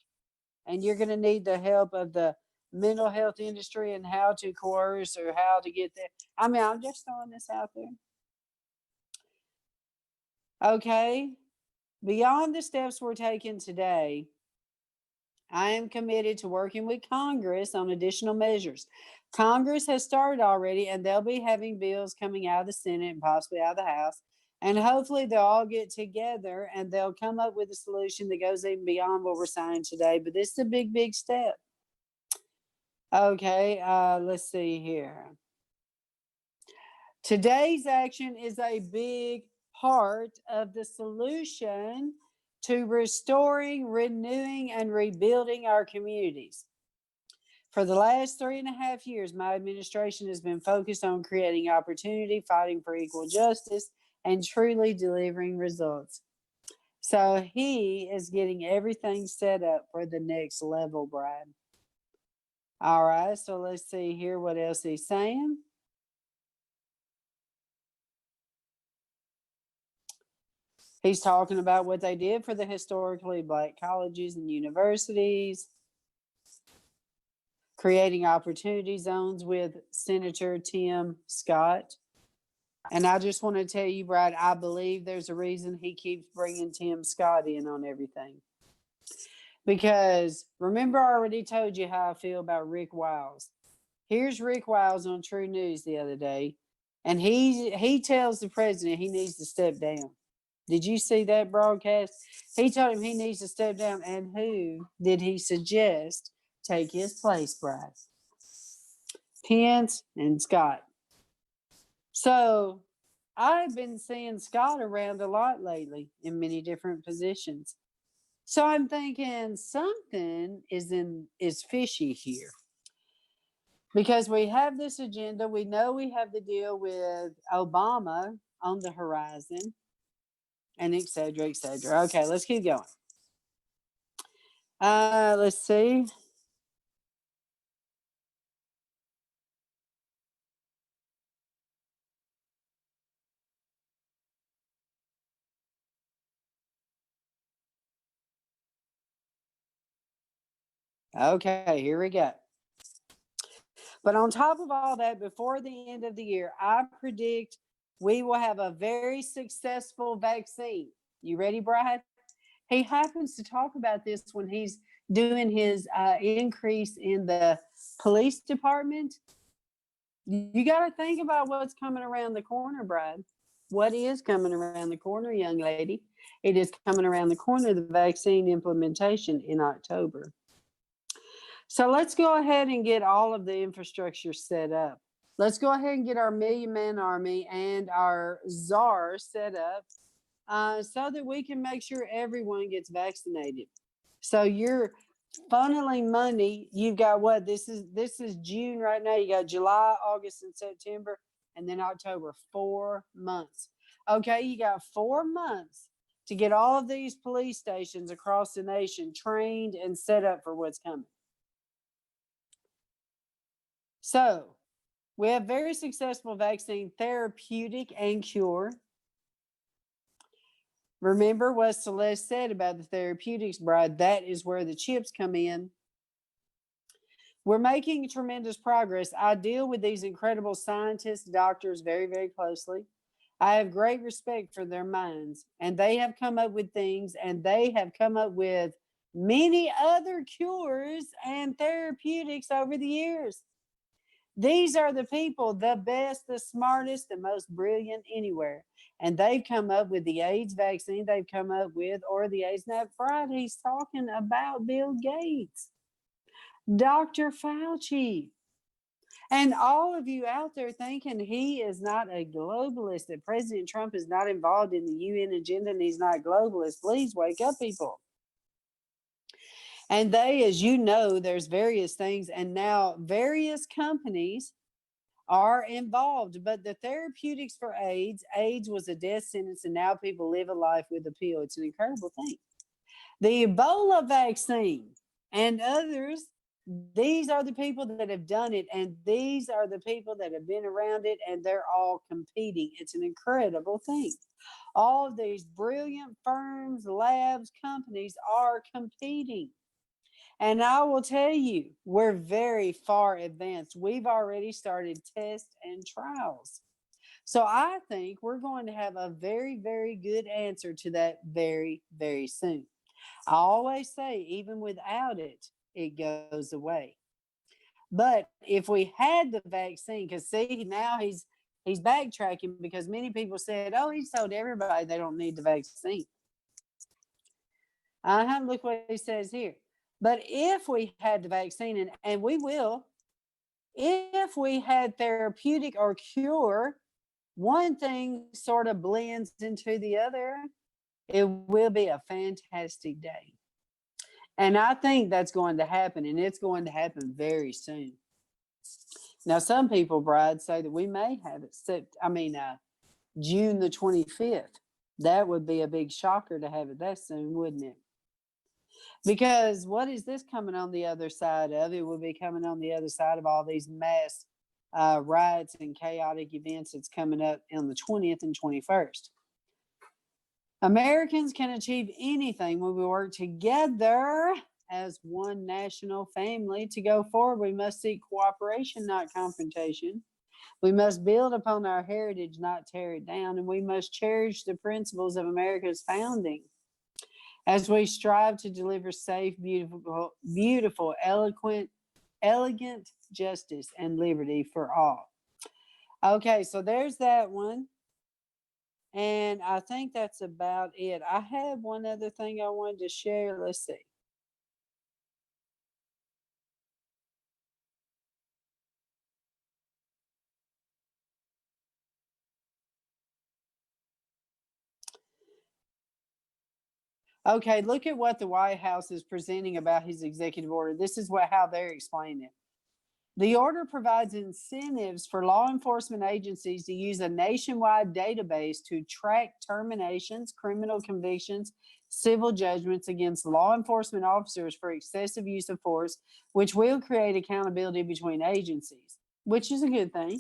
and you're going to need the help of the mental health industry and how to coerce or how to get there. I'm just throwing this out there. Okay, beyond the steps we're taking today, I am committed to working with Congress on additional measures. Congress has started already, and they'll be having bills coming out of the Senate and possibly out of the House. And hopefully they'll all get together and they'll come up with a solution that goes even beyond what we're signing today. But this is a big, big step. Okay, let's see here. Today's action is a big part of the solution to restoring, renewing, and rebuilding our communities. For the last 3.5 years, my administration has been focused on creating opportunity, fighting for equal justice, and truly delivering results. So he is getting everything set up for the next level, Brad. All right, so let's see here what else he's saying. He's talking about what they did for the historically Black colleges and universities, creating opportunity zones with Senator Tim Scott. And I just want to tell you, Brad, I believe there's a reason he keeps bringing Tim Scott in on everything. Because remember, I already told you how I feel about Rick Wiles. Here's Rick Wiles on True News the other day, and he tells the president he needs to step down. Did you see that broadcast? He told him he needs to step down, and who did he suggest take his place, Brad? Pence and Scott. So I've been seeing Scott around a lot lately in many different positions. So I'm thinking something is fishy here. Because we have this agenda, we know we have the deal with Obama on the horizon, and et cetera, et cetera. Okay, let's keep going. Let's see. Okay, here we go. But on top of all that, before the end of the year, I predict we will have a very successful vaccine. You ready, Brad? He happens to talk about this when he's doing his increase in the police department. You got to think about what's coming around the corner, Brad. What is coming around the corner, young lady? It is coming around the corner, the vaccine implementation in October. So let's go ahead and get all of the infrastructure set up. Let's go ahead and get our Million Man Army and our czar set up so that we can make sure everyone gets vaccinated. So you're funneling money. You've got what? This is June right now. You got July, August, and September, and then October. 4 months. Okay, you got 4 months to get all of these police stations across the nation trained and set up for what's coming. So we have very successful vaccine, therapeutic, and cure. Remember what Celeste said about the therapeutics, Bride. That is where the chips come in. We're making tremendous progress. I deal with these incredible scientists, doctors very, very closely. I have great respect for their minds, and they have come up with things, and they have come up with many other cures and therapeutics over the years. These are the people, the best, the smartest, the most brilliant anywhere. And they've come up with the AIDS vaccine they've come up with, or the AIDS. Now, Friday, he's talking about Bill Gates, Dr. Fauci, and all of you out there thinking he is not a globalist, that President Trump is not involved in the UN agenda and he's not a globalist. Please wake up, people. And they, as you know, there's various things, and now various companies are involved. But the therapeutics for AIDS was a death sentence, and now people live a life with a pill. It's an incredible thing. The Ebola vaccine and others, these are the people that have done it, and these are the people that have been around it, and they're all competing. It's an incredible thing. All of these brilliant firms, labs, companies are competing. And I will tell you, we're very far advanced. We've already started tests and trials. So I think we're going to have a very, very good answer to that very, very soon. I always say, even without it, it goes away. But if we had the vaccine, because see, now he's backtracking because many people said, oh, he's told everybody they don't need the vaccine. Look what he says here. But if we had the vaccine, and we will, if we had therapeutic or cure, one thing sort of blends into the other, it will be a fantastic day. And I think that's going to happen, and it's going to happen very soon. Now, some people, Bride, say that we may have it June the 25th. That would be a big shocker to have it that soon, wouldn't it? Because what is this coming on the other side of? It will be coming on the other side of all these mass riots and chaotic events that's coming up on the 20th and 21st. Americans can achieve anything when we work together as one national family. To go forward, we must seek cooperation, not confrontation. We must build upon our heritage, not tear it down. And we must cherish the principles of America's founding as we strive to deliver safe, beautiful, elegant justice and liberty for all. Okay, so there's that one. And I think that's about it. I have one other thing I wanted to share. Let's see. Okay, look at what the White House is presenting about his executive order. This is how they're explaining it. The order provides incentives for law enforcement agencies to use a nationwide database to track terminations, criminal convictions, civil judgments against law enforcement officers for excessive use of force, which will create accountability between agencies, which is a good thing.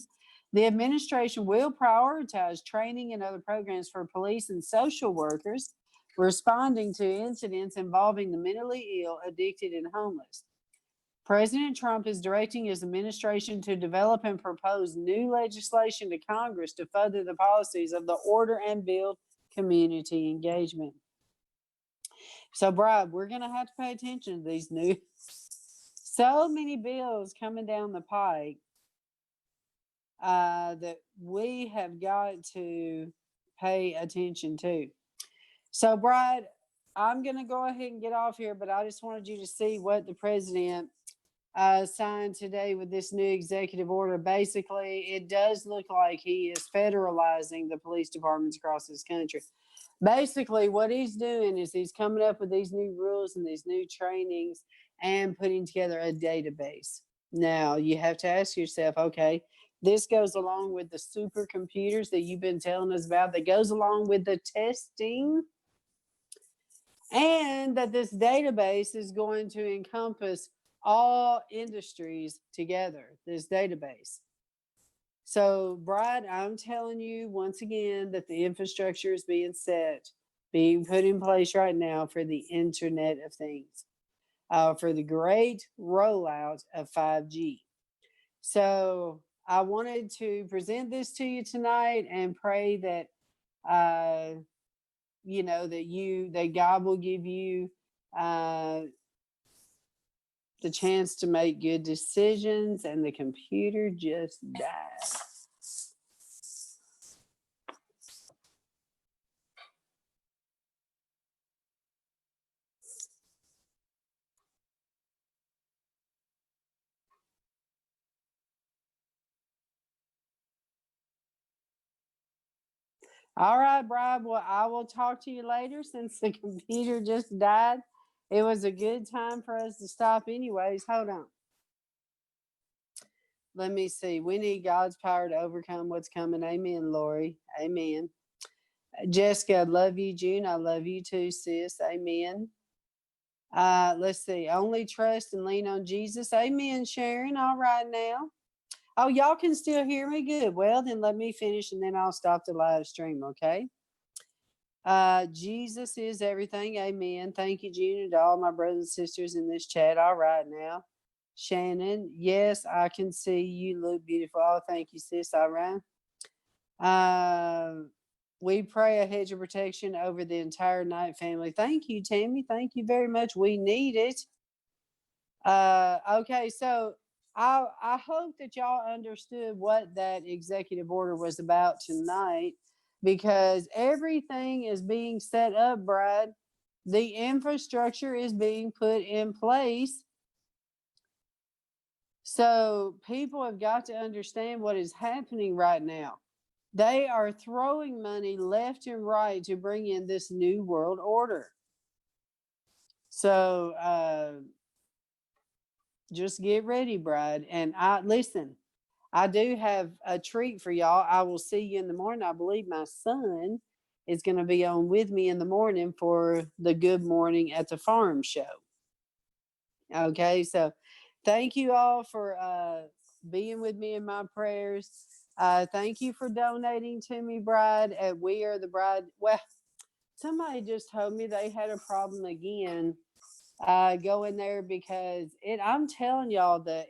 The administration will prioritize training and other programs for police and social workers responding to incidents involving the mentally ill, addicted, and homeless. President Trump is directing his administration to develop and propose new legislation to Congress to further the policies of the order and build community engagement. So, Brad, we're going to have to pay attention to these so many bills coming down the pike that we have got to pay attention to. So, Bride, I'm going to go ahead and get off here, but I just wanted you to see what the president signed today with this new executive order. Basically, it does look like he is federalizing the police departments across this country. Basically, what he's doing is he's coming up with these new rules and these new trainings and putting together a database. Now, you have to ask yourself, okay, this goes along with the supercomputers that you've been telling us about, that goes along with the testing, and that this database is going to encompass all industries together, this database. So, Bride, I'm telling you once again that the infrastructure is being set, being put in place right now for the Internet of Things, for the great rollout of 5G. So, I wanted to present this to you tonight and pray that, that God will give you the chance to make good decisions, and the computer just died. All right, Bride. Well, I will talk to you later since the computer just died. It was a good time for us to stop anyways. Hold on. Let me see. We need God's power to overcome what's coming. Amen, Lori. Amen. Jessica, I love you. June, I love you too, sis. Amen. Let's see. Only trust and lean on Jesus. Amen, Sharon. All right now. Oh, y'all can still hear me? Good. Well, then let me finish and then I'll stop the live stream, okay? Jesus is everything. Amen. Thank you, June, to all my brothers and sisters in this chat. All right now. Shannon, yes, I can see you look beautiful. Oh, thank you, sis. All right. We pray a hedge of protection over the entire Knight family. Thank you, Tammy. Thank you very much. We need it. Okay, so I hope that y'all understood what that executive order was about tonight, because everything is being set up, Brad. The infrastructure is being put in place. So people have got to understand what is happening right now. They are throwing money left and right to bring in this new world order. So just get ready, Bride. And listen, I do have a treat for y'all. I will see you in the morning. I believe my son is going to be on with me in the morning for the Good Morning at the Farm show. Okay, so thank you all for being with me in my prayers. Thank you for donating to me, Bride, at We Are the Bride. Well, somebody just told me they had a problem again going there, because I'm telling y'all, the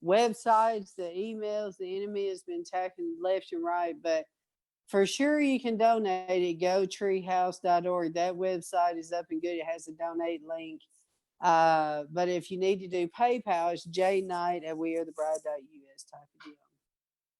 websites, the emails, the enemy has been attacking left and right. But for sure, you can donate at gotreehouse.org. That website is up and good. It has a donate link. But if you need to do PayPal, it's jknight@wearethebride.us type of deal.